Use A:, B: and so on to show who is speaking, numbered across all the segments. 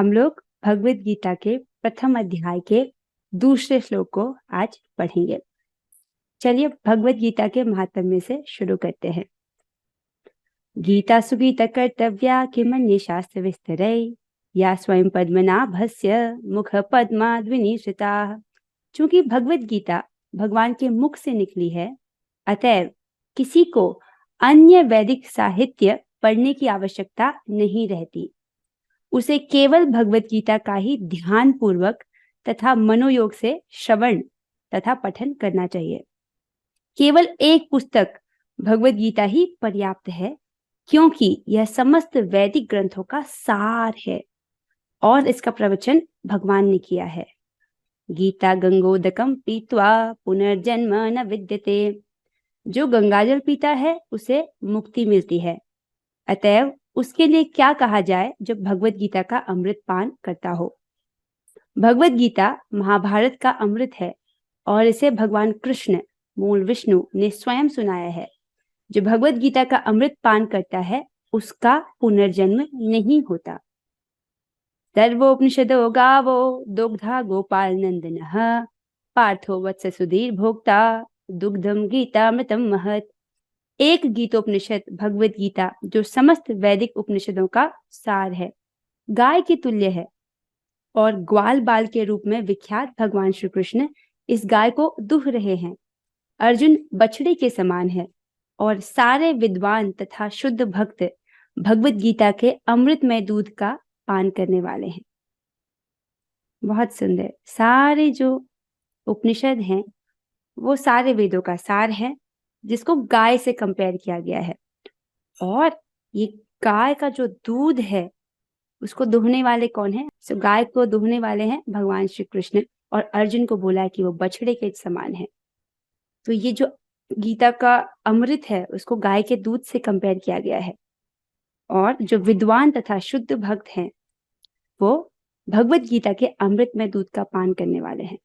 A: हम लोग भगवत गीता के प्रथम अध्याय के दूसरे श्लोक को आज पढ़ेंगे। चलिए भगवत गीता के महात्म्य से शुरू करते हैं। गीता सुगीता कर्तव्या किमन्ये शास्त्र विस्तरै या स्वयं पद्मनाभस्य मुख पद्माद्विनिश्रिता। चूंकि भगवत गीता भगवान के मुख से निकली है, अतएव किसी को अन्य वैदिक साहित्य पढ़ने की आवश्यकता नहीं रहती। उसे केवल भगवत गीता का ही ध्यान पूर्वक तथा मनोयोग से श्रवण तथा पठन करना चाहिए। केवल एक पुस्तक भगवत गीता ही पर्याप्त है, क्योंकि यह समस्त वैदिक ग्रंथों का सार है और इसका प्रवचन भगवान ने किया है। गीता गंगोदकम पीत्वा पुनर्जन्म न विद्यते। जो गंगाजल पीता है उसे मुक्ति मिलती है, अतएव उसके लिए क्या कहा जाए जो भगवत गीता का अमृत पान करता हो। भगवत गीता महाभारत का अमृत है और इसे भगवान कृष्ण मूल विष्णु ने स्वयं सुनाया है। जो भगवत गीता का अमृत पान करता है उसका पुनर्जन्म नहीं होता। सर्वोपनिषदो गावो दुग्धा गोपाल नंदनः पार्थो वत्स सुधीर भोक्ता दुग्धम गीतामृतम महत्। एक गीतोपनिषद भगवत गीता जो समस्त वैदिक उपनिषदों का सार है, गाय के तुल्य है और ग्वाल बाल के रूप में विख्यात भगवान श्री कृष्ण इस गाय को दुह रहे हैं। अर्जुन बछड़े के समान है और सारे विद्वान तथा शुद्ध भक्त भगवत गीता के अमृतमय दूध का पान करने वाले हैं। बहुत सुंदर। सारे जो उपनिषद हैं वो सारे वेदों का सार है, जिसको गाय से कंपेयर किया गया है। और ये गाय का जो दूध है उसको दुहने वाले कौन है? सो गाय को दुहने वाले हैं भगवान श्री कृष्ण, और अर्जुन को बोला है कि वो बछड़े के समान है। तो ये जो गीता का अमृत है उसको गाय के दूध से कंपेयर किया गया है। और जो विद्वान तथा शुद्ध भक्त हैं वो भगवत गीता के अमृतमय दूध का पान करने वाले हैं।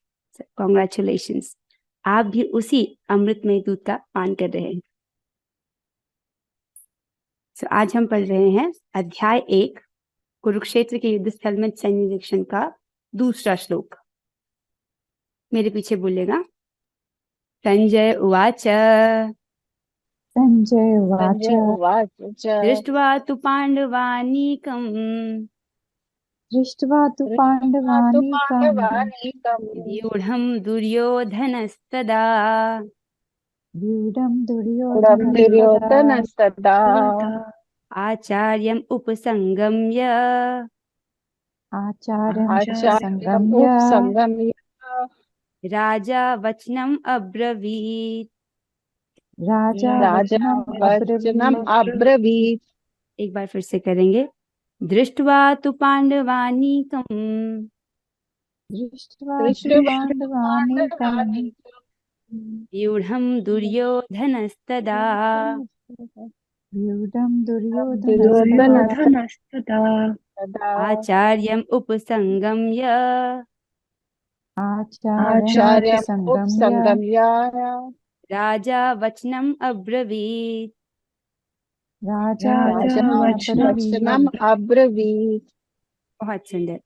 A: कॉन्ग्रेचुलेशंस, आप भी उसी अमृतमय दूध का पान कर रहे हैं। आज हम पढ़ रहे हैं अध्याय 1 कुरुक्षेत्र के युद्ध स्थल में सैन्य निरीक्षण का दूसरा श्लोक। मेरे पीछे बोलेगा। संजय उवाच
B: संजय उवाच
A: दृष्ट्वा तु पाण्डवानीकम्
B: दृष्ट्वा तु पाण्डवानीकम्
A: व्यूढं दुर्योधनस्तदा
B: व्यूढं
C: दुर्योधनस्तदा
A: आचार्यम् उपसंगम्य
C: उपसंगम्य
A: राजा वचनम् अब्रवीत्।
B: राजा
C: वचनम् अब्रवीत्।
A: एक बार फिर से करेंगे। दृष्ट्वा तु पाण्डवानीकम् व्यूढं दुर्योधनस्तदा आचार्यम् उपसंगम्य राजा वचनम् अब्रवीत्।
C: वचनम् अब्रवीत्।
A: बहुत सुंदर।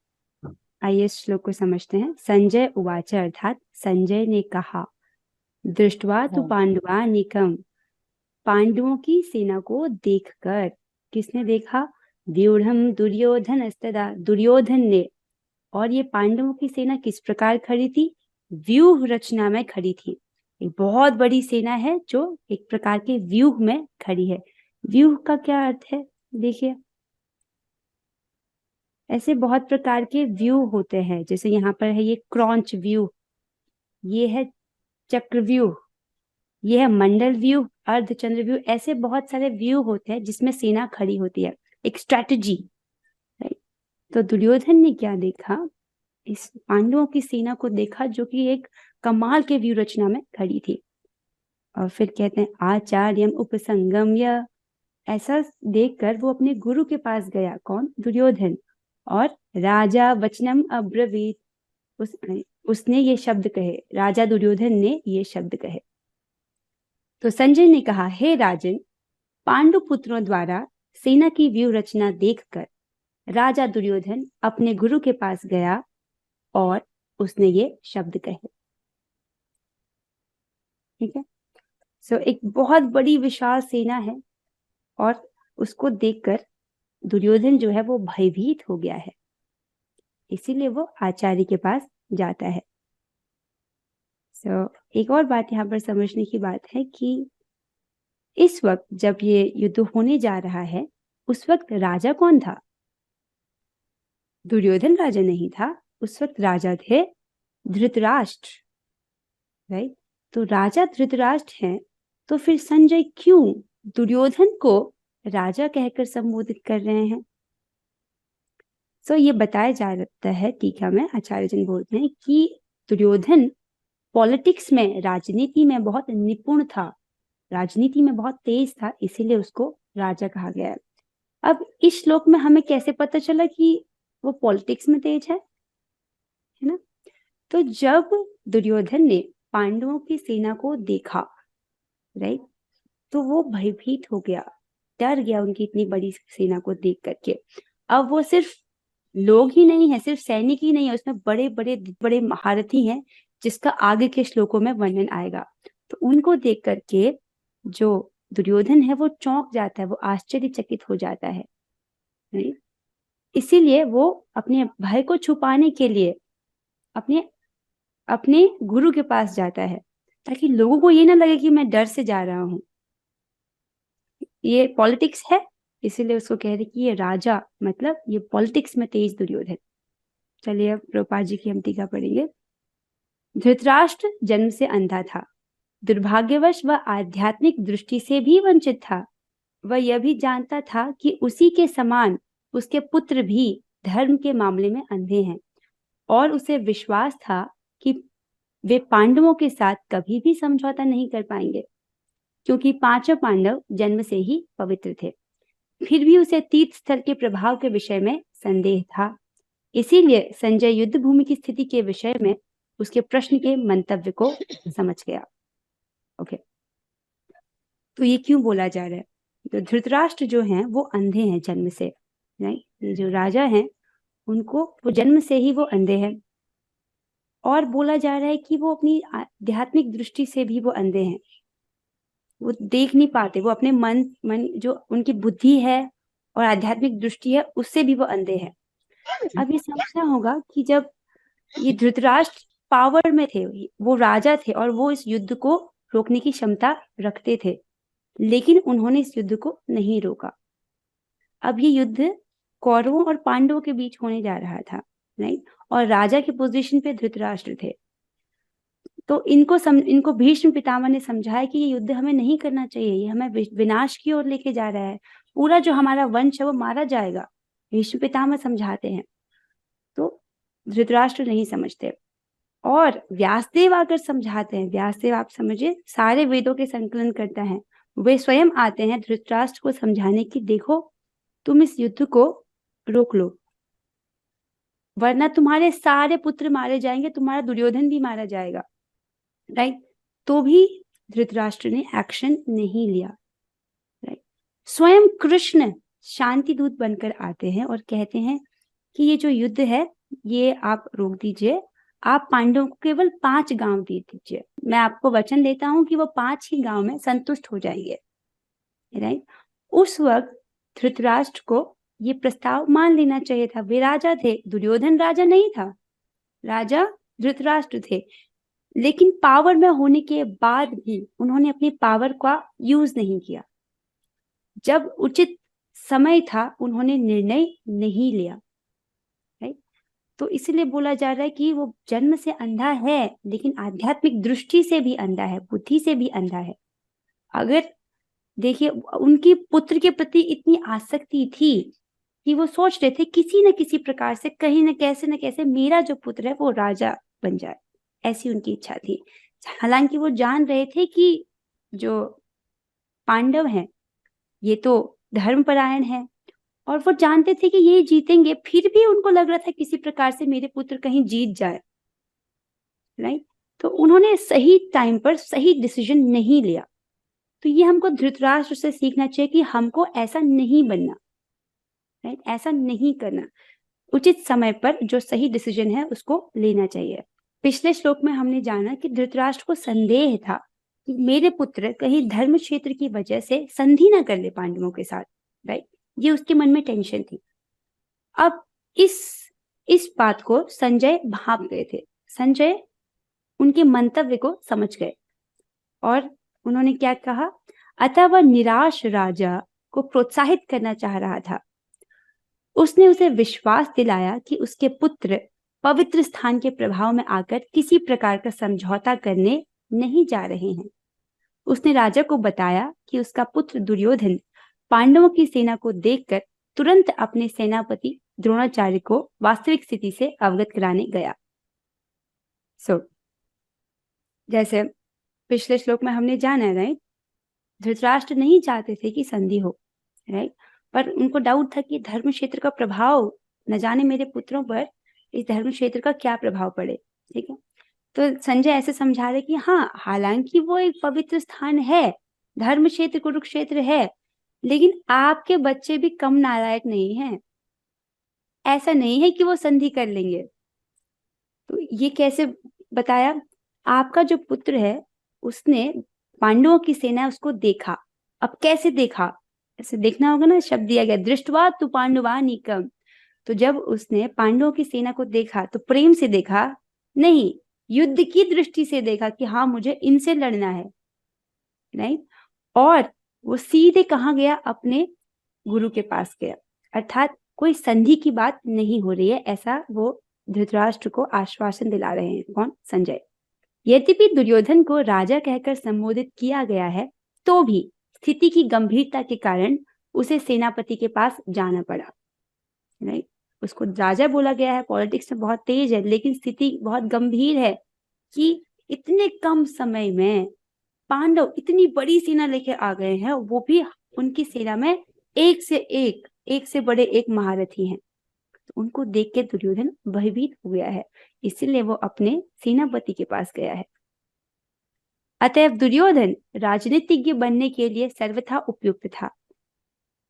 A: आइए श्लोक को समझते हैं। संजय उवाच अर्थात संजय ने कहा, दृष्ट्वा तु पांडवानीकम, पांडवों की सेना को देखकर। किसने देखा? व्यूढ़म दुर्योधनस्तदा, दुर्योधन ने। और ये पांडवों की सेना किस प्रकार खड़ी थी? व्यूह रचना में खड़ी थी। एक बहुत बड़ी सेना है जो एक प्रकार के व्यूह में खड़ी है। व्यूह का क्या अर्थ है? देखिए, ऐसे बहुत प्रकार के व्यू होते हैं। जैसे यहाँ पर है ये क्रॉन्च व्यू, ये है चक्रव्यूह, ये है मंडल व्यू, अर्धचंद्र व्यू। ऐसे बहुत सारे व्यू होते हैं जिसमें सेना खड़ी होती है, एक स्ट्रैटेजी। तो दुर्योधन ने क्या देखा? इस पांडवों की सेना को देखा जो कि एक कमाल के व्यू रचना में खड़ी थी। और फिर कहते हैं आचार्यम उपसंगम्य। ऐसा देखकर वो अपने गुरु के पास गया। कौन? दुर्योधन। और राजा वचनम अब्रवीत, उसने ये शब्द कहे। राजा दुर्योधन ने ये शब्द कहे। तो संजय ने कहा, हे राजन, पांडु पुत्रों द्वारा सेना की व्यूह रचना देखकर राजा दुर्योधन अपने गुरु के पास गया और उसने ये शब्द कहे। ठीक है, सो एक बहुत बड़ी विशाल सेना है और उसको देखकर दुर्योधन जो है वो भयभीत हो गया है, इसीलिए वो आचार्य के पास जाता है। एक और बात यहाँ पर समझने की बात है कि इस वक्त जब ये युद्ध होने जा रहा है, उस वक्त राजा कौन था? दुर्योधन राजा नहीं था, उस वक्त राजा थे धृतराष्ट्र, राइट। तो राजा धृतराष्ट्र हैं, तो फिर संजय क्यों दुर्योधन को राजा कहकर संबोधित कर रहे हैं? ये बताया जा रहा है टीका में, आचार्य जी बोलते हैं कि दुर्योधन पॉलिटिक्स में, राजनीति में बहुत निपुण था, राजनीति में बहुत तेज था, इसीलिए उसको राजा कहा गया है। अब इस श्लोक में हमें कैसे पता चला कि वो पॉलिटिक्स में तेज है ना? तो जब दुर्योधन ने पांडवों की सेना को देखा, राइट, तो वो भयभीत हो गया, डर गया उनकी इतनी बड़ी सेना को देख करके। अब वो सिर्फ लोग ही नहीं है, सिर्फ सैनिक ही नहीं है, उसमें बड़े बड़े बड़े महारथी हैं, जिसका आगे के श्लोकों में वर्णन आएगा। तो उनको देख करके जो दुर्योधन है वो चौंक जाता है, वो आश्चर्यचकित हो जाता है, राइट। इसीलिए वो अपने भय को छुपाने के लिए अपने गुरु के पास जाता है, ताकि लोगों को ये ना लगे कि मैं डर से जा रहा हूं। ये पॉलिटिक्स है, इसीलिए उसको कह रहे कि ये राजा, मतलब ये पॉलिटिक्स में तेज दुर्योधन। चलिए अब प्रभुपाद जी की हम टीका पढ़ेंगे। धृतराष्ट्र जन्म से अंधा था, दुर्भाग्यवश वह आध्यात्मिक दृष्टि से भी वंचित था। वह यह भी जानता था कि उसी के समान उसके पुत्र भी धर्म के मामले में अंधे हैं, और उसे विश्वास था कि वे पांडवों के साथ कभी भी समझौता नहीं कर पाएंगे, क्योंकि पांचों पांडव जन्म से ही पवित्र थे। फिर भी उसे तीर्थ स्थल के प्रभाव के विषय में संदेह था, इसीलिए संजय युद्ध भूमि की स्थिति के विषय में उसके प्रश्न के मंतव्य को समझ गया। ओके, तो ये क्यों बोला जा रहा है? तो धृतराष्ट्र जो हैं वो अंधे हैं जन्म से, नहीं, ये जो राजा हैं उनको वो जन्म से ही वो अंधे हैं, और बोला जा रहा है कि वो अपनी आध्यात्मिक दृष्टि से भी वो अंधे हैं, वो देख नहीं पाते, वो अपने मन जो उनकी बुद्धि है और आध्यात्मिक दृष्टि है उससे भी वो अंधे हैं। अब ये समझना होगा कि जब ये धृतराष्ट्र पावर में थे, वो राजा थे और वो इस युद्ध को रोकने की क्षमता रखते थे, लेकिन उन्होंने इस युद्ध को नहीं रोका। अब ये युद्ध कौरवों और पांडवों के बीच होने जा रहा था, राइट, और राजा की पोजीशन पे धृतराष्ट्र थे। तो इनको भीष्म पितामह ने समझाया कि ये युद्ध हमें नहीं करना चाहिए, ये हमें विनाश की ओर लेके जा रहा है, पूरा जो हमारा वंश है वो मारा जाएगा। भीष्म पितामह समझाते हैं, तो धृतराष्ट्र नहीं समझते, और व्यासदेव आकर समझाते हैं। व्यासदेव आप समझिए सारे वेदों के संकलन करता है, वे स्वयं आते हैं धृतराष्ट्र को समझाने की, देखो तुम इस युद्ध को रोक लो, वरना तुम्हारे सारे पुत्र मारे जाएंगे, तुम्हारा दुर्योधन भी मारा जाएगा, राइट। तो भी धृतराष्ट्र ने एक्शन नहीं लिया, राइट। स्वयं कृष्ण शांति दूत बनकर आते हैं और कहते हैं कि ये जो युद्ध है ये आप रोक दीजिए, आप पांडवों को केवल 5 गांव दे दीजिए, मैं आपको वचन देता हूं कि वो 5 ही गांव में संतुष्ट हो जाएंगे, राइट। उस वक्त धृतराष्ट्र को ये प्रस्ताव मान लेना चाहिए था, वे राजा थे, दुर्योधन राजा नहीं था, राजा धृतराष्ट्र थे, लेकिन पावर में होने के बाद भी उन्होंने अपनी पावर का यूज नहीं किया। जब उचित समय था उन्होंने निर्णय नहीं लिया, राइट। तो इसलिए बोला जा रहा है कि वो जन्म से अंधा है, लेकिन आध्यात्मिक दृष्टि से भी अंधा है, बुद्धि से भी अंधा है। अगर देखिए, उनकी पुत्र के प्रति इतनी आसक्ति थी कि वो सोच रहे थे किसी न किसी प्रकार से, कहीं न कैसे मेरा जो पुत्र है वो राजा बन जाए, ऐसी उनकी इच्छा थी। हालांकि वो जान रहे थे कि जो पांडव हैं ये तो धर्मपरायण है, और वो जानते थे कि ये जीतेंगे, फिर भी उनको लग रहा था किसी प्रकार से मेरे पुत्र कहीं जीत जाए, राइट। तो उन्होंने सही टाइम पर सही डिसीजन नहीं लिया। तो ये हमको धृतराष्ट्र से सीखना चाहिए कि हमको ऐसा नहीं बनना, राइट? ऐसा नहीं करना, उचित समय पर जो सही डिसीजन है उसको लेना चाहिए। पिछले श्लोक में हमने जाना कि धृतराष्ट्र को संदेह था कि मेरे पुत्र कहीं धर्म क्षेत्र की वजह से संधि ना कर ले पांडवों के साथ, राइट? ये उसके मन में टेंशन थी। अब इस बात को संजय भाप गए थे। संजय उनके मंतव्य को समझ गए और उन्होंने क्या कहा, अतः वह निराश राजा को प्रोत्साहित करना चाह रहा था। उसने उसे विश्वास दिलाया कि उसके पुत्र पवित्र स्थान के प्रभाव में आकर किसी प्रकार का समझौता करने नहीं जा रहे हैं। उसने राजा को बताया कि उसका पुत्र दुर्योधन पांडवों की सेना को देखकर तुरंत अपने सेनापति द्रोणाचार्य को वास्तविक स्थिति से अवगत कराने गया। जैसे पिछले श्लोक में हमने जाना, राइट? धृतराष्ट्र नहीं चाहते थे कि संधि हो, राइट? पर उनको डाउट था कि धर्म क्षेत्र का प्रभाव, न जाने मेरे पुत्रों पर इस धर्म क्षेत्र का क्या प्रभाव पड़े, ठीक है? तो संजय ऐसे समझा रहे कि हाँ, हालांकि वो एक पवित्र स्थान है, धर्म क्षेत्र कुरुक्षेत्र है, लेकिन आपके बच्चे भी कम नालायक नहीं हैं। ऐसा नहीं है कि वो संधि कर लेंगे। तो ये कैसे बताया, आपका जो पुत्र है उसने पांडवों की सेना उसको देखा। अब कैसे देखा, ऐसे देखना होगा ना, शब्द दिया गया दृष्टवा तु पांडवानीकम। तो जब उसने पांडवों की सेना को देखा तो प्रेम से देखा नहीं, युद्ध की दृष्टि से देखा कि हाँ मुझे इनसे लड़ना है, राइट? और वो सीधे कहाँ गया, अपने गुरु के पास गया। अर्थात कोई संधि की बात नहीं हो रही है, ऐसा वो धृतराष्ट्र को आश्वासन दिला रहे हैं। कौन? संजय। यद्यपि दुर्योधन को राजा कहकर संबोधित किया गया है, तो भी स्थिति की गंभीरता के कारण उसे सेनापति के पास जाना पड़ा, राइट? उसको राजा बोला गया है, पॉलिटिक्स में बहुत तेज है, लेकिन स्थिति बहुत गंभीर है कि इतने कम समय में पांडव इतनी बड़ी सेना लेके आ गए हैं, वो भी उनकी सेना में एक से बड़े एक महारथी हैं। तो उनको देख के दुर्योधन भयभीत हो गया है, इसीलिए वो अपने सेनापति के पास गया है। अतएव दुर्योधन राजनीतिज्ञ बनने के लिए सर्वथा उपयुक्त था,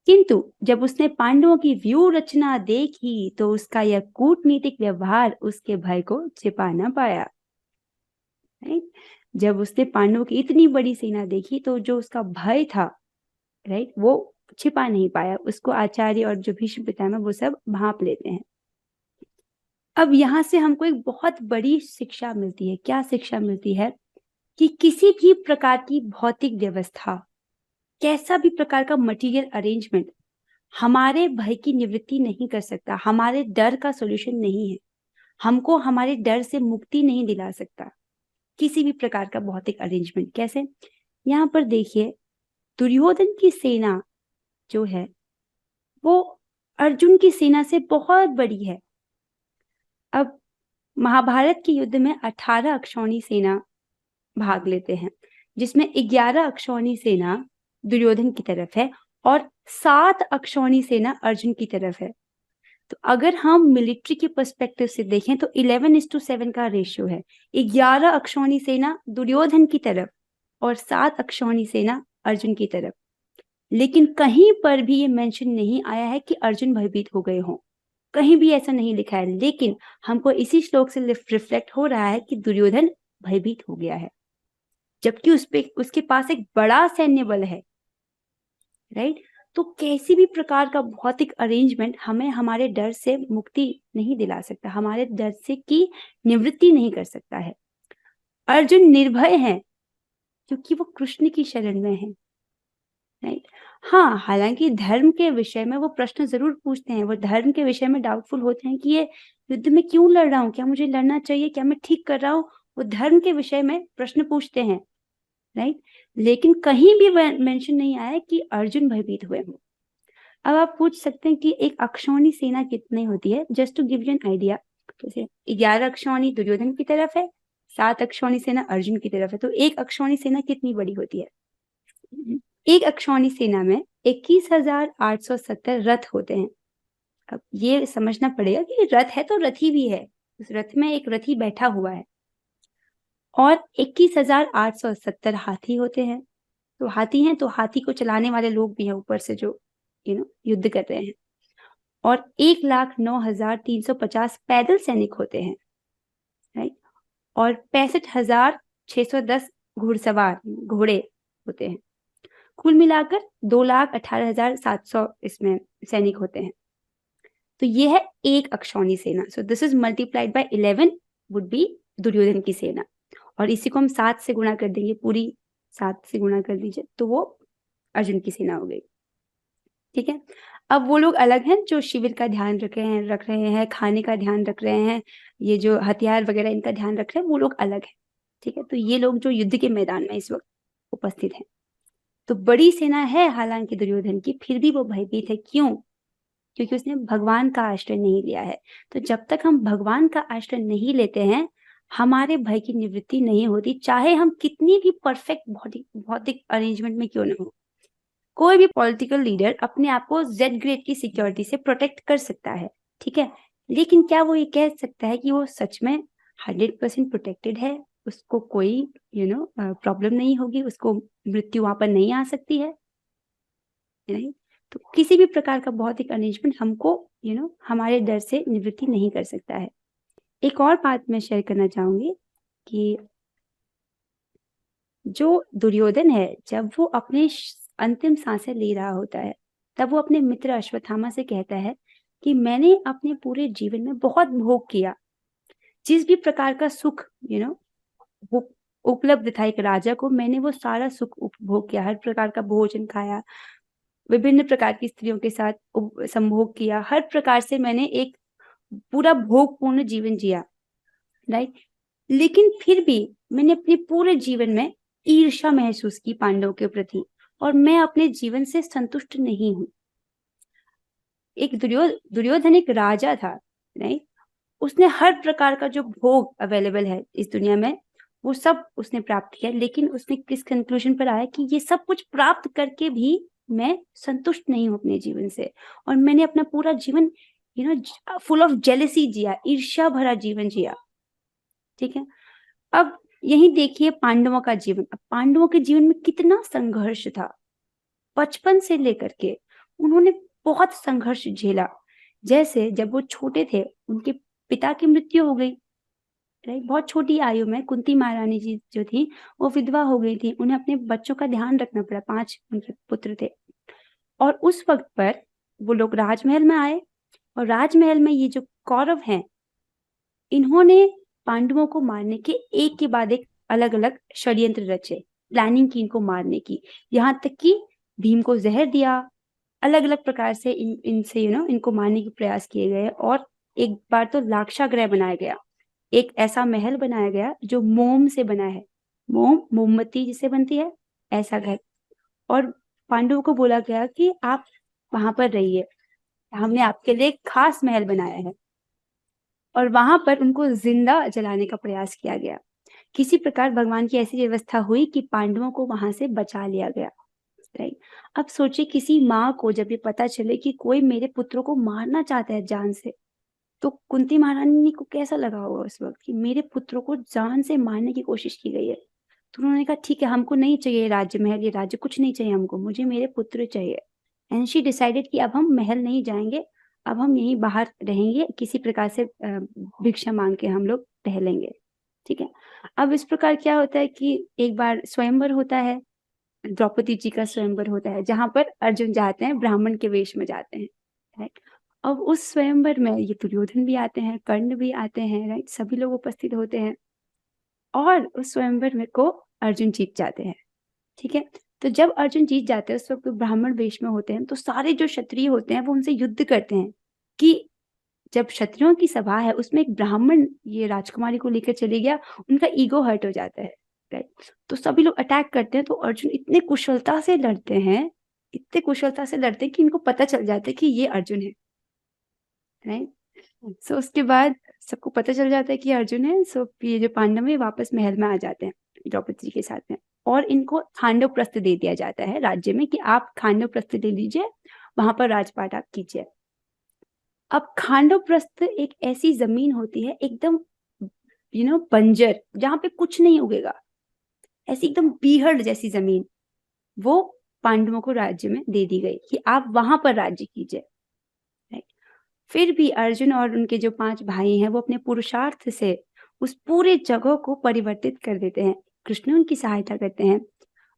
A: किंतु जब उसने पांडवों की व्यूह रचना देखी तो उसका यह कूटनीतिक व्यवहार उसके भय को छिपा न पाया, राइट? जब उसने पांडवों की इतनी बड़ी सेना देखी तो जो उसका भय था, राइट, वो छिपा नहीं पाया। उसको आचार्य और जो भीष्म पितामह वो सब भांप लेते हैं। अब यहाँ से हमको एक बहुत बड़ी शिक्षा मिलती है। क्या शिक्षा मिलती है? कि किसी भी प्रकार की भौतिक व्यवस्था, कैसा भी प्रकार का मटेरियल अरेंजमेंट हमारे भय की निवृत्ति नहीं कर सकता, हमारे डर का सॉल्यूशन नहीं है, हमको हमारे डर से मुक्ति नहीं दिला सकता किसी भी प्रकार का भौतिक अरेंजमेंट। कैसे? यहाँ पर देखिए, दुर्योधन की सेना जो है वो अर्जुन की सेना से बहुत बड़ी है। अब महाभारत के युद्ध में 18 अक्षौणी सेना भाग लेते हैं, जिसमें 11 अक्षौणी सेना दुर्योधन की तरफ है और 7 अक्षौणी सेना अर्जुन की तरफ है। तो अगर हम मिलिट्री के पर्सपेक्टिव से देखें तो 11:7 का रेशियो है। 11 अक्षौणी सेना दुर्योधन की तरफ और 7 अक्षौणी सेना अर्जुन की तरफ। लेकिन कहीं पर भी ये मेंशन नहीं आया है कि अर्जुन भयभीत हो गए हों, कहीं भी ऐसा नहीं लिखा है। लेकिन हमको इसी श्लोक से रिफ्लेक्ट हो रहा है कि दुर्योधन भयभीत हो गया है, जबकि उसके पास एक बड़ा सैन्य बल है, राइट? तो किसी भी प्रकार का भौतिक अरेंजमेंट हमें हमारे डर से मुक्ति नहीं दिला सकता, हमारे डर से की निवृत्ति नहीं कर सकता है। अर्जुन निर्भय है क्योंकि वो कृष्ण की शरण में है, राइट? हाँ, हालांकि धर्म के विषय में वो प्रश्न जरूर पूछते हैं, वो धर्म के विषय में डाउटफुल होते हैं कि ये युद्ध में क्यों लड़ रहा हूँ, क्या मुझे लड़ना चाहिए, क्या मैं ठीक कर रहा हूँ, वो धर्म के विषय में प्रश्न पूछते हैं, राइट? लेकिन कहीं भी मेंशन नहीं आया कि अर्जुन भयभीत हुए हों। अब आप पूछ सकते हैं कि एक अक्षौणी सेना कितनी होती है? Just to give you an idea, जैसे 11 अक्षौणी दुर्योधन की तरफ है, 7 अक्षौणी सेना अर्जुन की तरफ है, तो एक अक्षौणी सेना कितनी बड़ी होती है? एक अक्षौणी सेना में 21,870 रथ होते हैं। अब ये समझना पड़ेगा कि रथ है तो रथी भी है, उस रथ में एक रथी बैठा हुआ है, और 21,870 हाथी होते हैं। तो हाथी हैं तो हाथी को चलाने वाले लोग भी हैं ऊपर से, जो युद्ध कर रहे हैं। और 1,09,350 पैदल सैनिक होते हैं, राइट, और 65,610 घुड़सवार घोड़े होते हैं। कुल मिलाकर 2,18,700 इसमें सैनिक होते हैं। तो ये है एक अक्षौणी सेना। So this is multiplied by 11 would be Duryodhan की सेना, और इसी को हम 7 से गुणा कर देंगे, पूरी 7 से गुणा कर दीजिए तो वो अर्जुन की सेना हो गई। ठीक है, अब वो लोग अलग हैं जो शिविर का ध्यान रख रहे हैं, खाने का ध्यान रख रहे हैं, ये जो हथियार वगैरह इनका ध्यान रख रहे हैं, वो लोग अलग हैं। ठीक है, तो ये लोग जो युद्ध के मैदान में इस वक्त उपस्थित हैं। तो बड़ी सेना है हालांकि दुर्योधन की, फिर भी वो भयभीत है। क्यों? क्योंकि उसने भगवान का आश्रय नहीं लिया है। तो जब तक हम भगवान का आश्रय नहीं लेते हैं, हमारे भय की निवृत्ति नहीं होती, चाहे हम कितनी भी परफेक्ट भौतिक अरेंजमेंट में क्यों न हो। कोई भी पॉलिटिकल लीडर अपने आप को जेड ग्रेड की सिक्योरिटी से प्रोटेक्ट कर सकता है, ठीक है, लेकिन क्या वो ये कह सकता है कि वो सच में 100% प्रोटेक्टेड है, उसको कोई प्रॉब्लम नहीं होगी, उसको मृत्यु वहां पर नहीं आ सकती है? नहीं। तो किसी भी प्रकार का भौतिक अरेंजमेंट हमको हमारे डर से निवृत्ति नहीं कर सकता है। एक और बात मैं शेयर करना चाहूंगी कि जो दुर्योधन है, जब वो अपने अंतिम सांसें ले रहा होता है, तब वो अपने मित्र अश्वत्थामा से कहता है कि मैंने अपने पूरे जीवन में बहुत भोग किया, जिस भी प्रकार का सुख वो उपलब्ध था एक राजा को, मैंने वो सारा सुख उपभोग किया, हर प्रकार का भोजन खाया, विभिन्न प्रकार की स्त्रियों के साथ संभोग किया, हर प्रकार से मैंने एक पूरा भोगपूर्ण जीवन जिया, राइट। लेकिन फिर भी मैंने अपने पूरे जीवन में ईर्ष्या महसूस की पांडवों के प्रति, और मैं अपने जीवन से संतुष्ट नहीं हूं। एक दुर्योधन एक राजा था, राइट, उसने हर प्रकार का जो भोग अवेलेबल है इस दुनिया में, वो सब उसने प्राप्त किया, लेकिन उसने किस कंक्लूजन पर आया कि ये सब कुछ प्राप्त करके भी मैं संतुष्ट नहीं हूं अपने जीवन से, और मैंने अपना पूरा जीवन फुल ऑफ जेलसी जिया, ईर्ष्या भरा जीवन जिया। ठीक है, अब यही देखिए पांडवों का जीवन। अब पांडवों के जीवन में कितना संघर्ष था, बचपन से लेकर के उन्होंने बहुत संघर्ष झेला। जैसे जब वो छोटे थे उनके पिता की मृत्यु हो गई, राइट, बहुत छोटी आयु में कुंती महारानी जी जो थी वो विधवा हो गई थी, उन्हें अपने बच्चों का ध्यान रखना पड़ा, 5 उनके पुत्र थे। और उस वक्त पर वो लोग राजमहल में आए, और राजमहल में ये जो कौरव हैं, इन्होंने पांडवों को मारने के एक के बाद एक अलग अलग षड्यंत्र रचे, प्लानिंग की इनको मारने की, यहाँ तक कि भीम को जहर दिया, अलग अलग प्रकार से इनसे इनको मारने के प्रयास किए गए। और एक बार तो लाक्षागृह बनाया गया, एक ऐसा महल बनाया गया जो मोम से बना है, मोमबत्ती जिसे बनती है, ऐसा घर। और पांडवों को बोला गया कि आप वहां पर रहिए, हमने आपके लिए एक खास महल बनाया है, और वहां पर उनको जिंदा जलाने का प्रयास किया गया। किसी प्रकार भगवान की ऐसी व्यवस्था हुई कि पांडवों को वहां से बचा लिया गया, राइट। अब सोचिए किसी माँ को जब ये पता चले कि कोई मेरे पुत्रों को मारना चाहता है जान से, तो कुंती महारानी को कैसा लगा होगा उस वक्त कि मेरे पुत्रों को जान से मारने की कोशिश की गई है। तो उन्होंने कहा ठीक है, हमको नहीं चाहिए राज्य महल, ये राज्य कुछ नहीं चाहिए हमको, मुझे मेरे पुत्र चाहिए। एंड शी डिसाइडेड कि अब हम महल नहीं जाएंगे, अब हम यहीं बाहर रहेंगे, किसी प्रकार से भिक्षा मांग के हम लोग टहलेंगे। ठीक है, अब इस प्रकार क्या होता है कि एक बार स्वयंवर होता है, द्रौपदी जी का स्वयंवर होता है, जहां पर अर्जुन जाते हैं, ब्राह्मण के वेश में जाते हैं, राइट। अब उस स्वयंवर में ये दुर्योधन भी आते हैं, कर्ण भी आते हैं, राइट, सभी लोग उपस्थित होते हैं, और उस स्वयंवर में को अर्जुन जीत जाते हैं। ठीक है, तो जब अर्जुन जीत जाते हैं उस वक्त ब्राह्मण वेश में होते हैं, तो सारे जो क्षत्रिय होते हैं वो उनसे युद्ध करते हैं कि जब क्षत्रियों की सभा है उसमें एक ब्राह्मण ये राजकुमारी को लेकर चले गया, उनका ईगो हर्ट हो जाता है, राइट। तो सभी लोग अटैक करते हैं, तो अर्जुन इतने कुशलता से लड़ते हैं, इतने कुशलता से लड़ते हैं कि इनको पता चल जाता है कि ये अर्जुन है, राइट। सो उसके बाद सबको पता चल जाता है कि अर्जुन है। सो ये जो पांडव है वापस महल में आ जाते हैं द्रौपदी जी के साथ में, और इनको खांडव प्रस्थ दे दिया जाता है राज्य में कि आप खांडव प्रस्थ ले लीजिए, वहां पर राजपाट आप कीजिए। अब खांडव प्रस्थ एक ऐसी जमीन होती है एकदम बंजर, जहां पे कुछ नहीं उगेगा, ऐसी एकदम बीहड़ जैसी जमीन, वो पांडवों को राज्य में दे दी गई कि आप वहां पर राज्य कीजिए, राइट। फिर भी अर्जुन और उनके जो 5 भाई हैं वो अपने पुरुषार्थ से उस पूरे जगह को परिवर्तित कर देते हैं। कृष्ण उनकी सहायता करते हैं।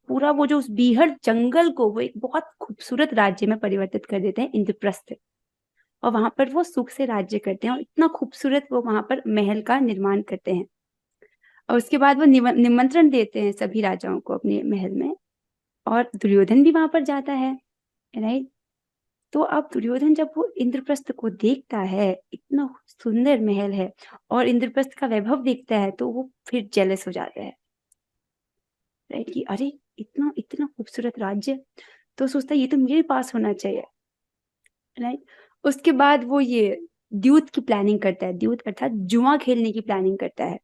A: पूरा वो जो उस बीहड़ जंगल को वो एक बहुत खूबसूरत राज्य में परिवर्तित कर देते हैं, इंद्रप्रस्थ। और वहां पर वो सुख से राज्य करते हैं और इतना खूबसूरत वो वहां पर महल का निर्माण करते हैं। और उसके बाद वो निमंत्रण देते हैं सभी राजाओं को अपने महल में, और दुर्योधन भी वहां पर जाता है, राइट। तो अब दुर्योधन जब वो इंद्रप्रस्थ को देखता है, इतना सुंदर महल है और इंद्रप्रस्थ का वैभव देखता है, तो वो फिर जेलस हो जाता है, राइट, कि अरे इतना इतना खूबसूरत राज्य, तो सोचता है ये तो मेरे पास होना चाहिए, राइट। उसके बाद वो ये द्यूत की प्लानिंग करता है, द्यूत अर्थात जुआ खेलने की प्लानिंग करता है,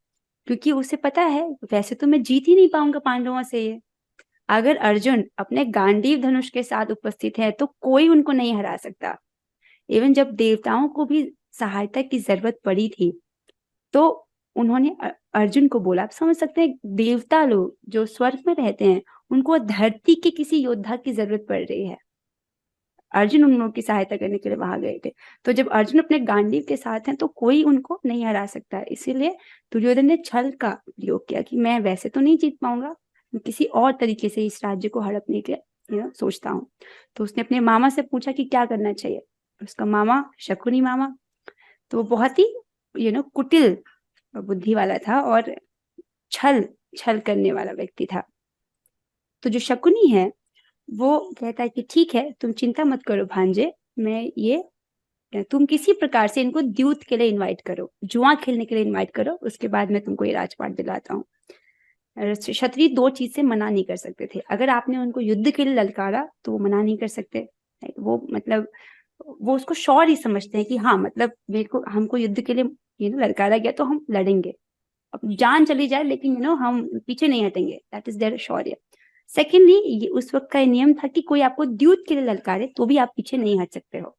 A: क्योंकि उसे पता है वैसे तो मैं जीत ही नहीं पाऊंगा पांडवों से ये। अगर अर्जुन अपने गांडीव धनुष के साथ उपस्थित है तो कोई उनको नहीं हरा सकता। इवन जब देवताओं को भी सहायता की जरूरत पड़ी थी तो उन्होंने अर्जुन को बोला, आप समझ सकते हैं देवता लोग जो स्वर्ग में रहते हैं उनको धरती के किसी योद्धा की जरूरत पड़ रही है, अर्जुन उन लोगों की सहायता करने के लिए वहां गए थे। तो जब अर्जुन अपने गांडीव के साथ हैं तो कोई उनको नहीं हरा सकता। इसीलिए दुर्योधन ने छल का प्रयोग किया कि मैं वैसे तो नहीं जीत पाऊंगा, मैं किसी और तरीके से इस राज्य को हड़पने के सोचता हूँ। तो उसने अपने मामा से पूछा कि क्या करना चाहिए। उसका मामा शकुनी मामा, तो वो बहुत ही कुटिल बुद्धि वाला था और छल छल करने वाला व्यक्ति था। तो जो शकुनी है वो कहता है कि ठीक है, तुम चिंता मत करो भांजे, तुम किसी प्रकार से इनको द्यूत के लिए इनवाइट करो, जुआ खेलने के लिए इनवाइट करो, उसके बाद मैं तुमको ये राजपाट दिलाता हूँ। क्षत्रिय 2 चीज से मना नहीं कर सकते थे। अगर आपने उनको युद्ध के लिए ललकारा तो वो मना नहीं कर सकते। वो मतलब वो उसको शौर्य समझते हैं कि हाँ मतलब हमको युद्ध के लिए ललकारा गया तो हम लड़ेंगे, अब जान चली जाए लेकिन हम पीछे नहीं हटेंगे, that is their shaurya. Secondly ये उस वक्त का नियम था कि कोई आपको द्यूत के लिए ललकारे तो भी आप पीछे नहीं हट सकते हो।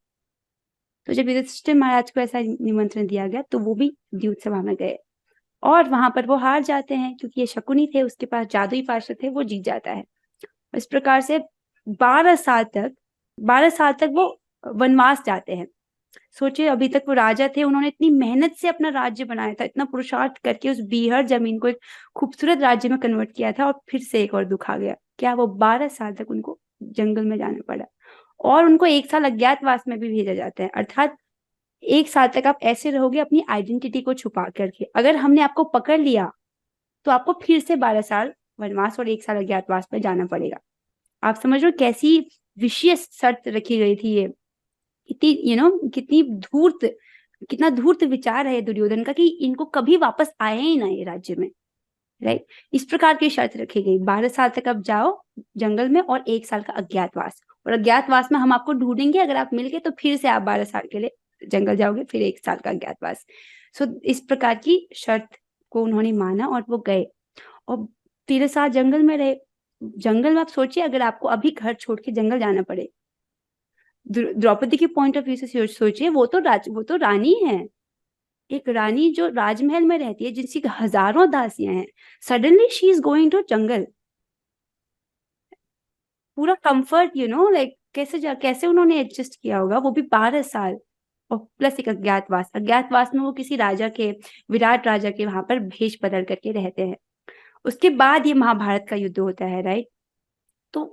A: तो जब युधिष्ठिर महाराज को ऐसा निमंत्रण दिया गया तो वो भी द्यूत सभा में गए और वहां पर वो हार जाते हैं क्योंकि ये शकुनी थे, उसके पास जादुई पार्षद थे, वो जीत जाता है। इस प्रकार से 12 साल तक वो वनवास जाते हैं। सोचिए अभी तक वो राजा थे, उन्होंने इतनी मेहनत से अपना राज्य बनाया था, इतना पुरुषार्थ करके उस बीहड़ जमीन को एक खूबसूरत राज्य में कन्वर्ट किया था, और फिर से एक और दुख आ गया। क्या वो 12 साल तक उनको जंगल में जाना पड़ा और उनको 1 साल अज्ञातवास में भी भेजा जाता है। अर्थात 1 साल तक आप ऐसे रहोगे अपनी आइडेंटिटी को छुपा करके। अगर हमने आपको पकड़ लिया तो आपको फिर से 12 साल वनवास और 1 साल अज्ञातवास में जाना पड़ेगा। आप समझ लो कैसी विशेष शर्त रखी गई थी ये, कितना धूर्त विचार है दुर्योधन का कि इनको कभी वापस आए ही ना ये राज्य में, राइट। इस प्रकार की शर्त रखी गई, 12 साल तक आप जाओ जंगल में और 1 साल का अज्ञातवास, और अज्ञातवास में हम आपको ढूंढेंगे, अगर आप मिल गए तो फिर से आप 12 साल के लिए जंगल जाओगे, फिर 1 साल का अज्ञातवास। सो इस प्रकार की शर्त को उन्होंने माना और वो गए और 13 साल जंगल में रहे। जंगल में आप सोचिए अगर आपको अभी घर छोड़ के जंगल जाना पड़े, द्रौपदी के पॉइंट ऑफ व्यू से सोचिए, वो तो रानी है, एक रानी जो राजमहल में रहती है जिनकी हजारों दासियां हैं, suddenly she is going to jungle. पूरा कंफर्ट लाइक कैसे उन्होंने एडजस्ट किया होगा, वो भी 12 साल और प्लस एक अज्ञातवास में वो किसी राजा के, विराट राजा के वहां पर भेष बदल करके रहते हैं। उसके बाद ये महाभारत का युद्ध होता है, राइट। तो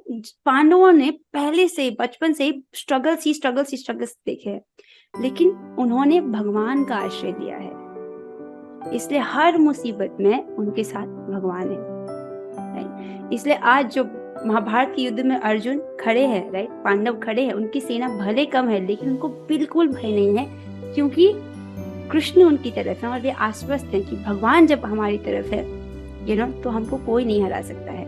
A: पांडवों ने पहले से बचपन से स्ट्रगल्स देखे हैं, लेकिन उन्होंने भगवान का आश्रय लिया है, इसलिए हर मुसीबत में उनके साथ भगवान है। इसलिए आज जो महाभारत के युद्ध में अर्जुन खड़े हैं, राइट, पांडव खड़े हैं, उनकी सेना भले कम है लेकिन उनको बिल्कुल भय नहीं है, क्योंकि कृष्ण उनकी तरफ है और वे आश्वस्त हैं कि भगवान जब हमारी तरफ है तो हमको कोई नहीं हरा सकता है।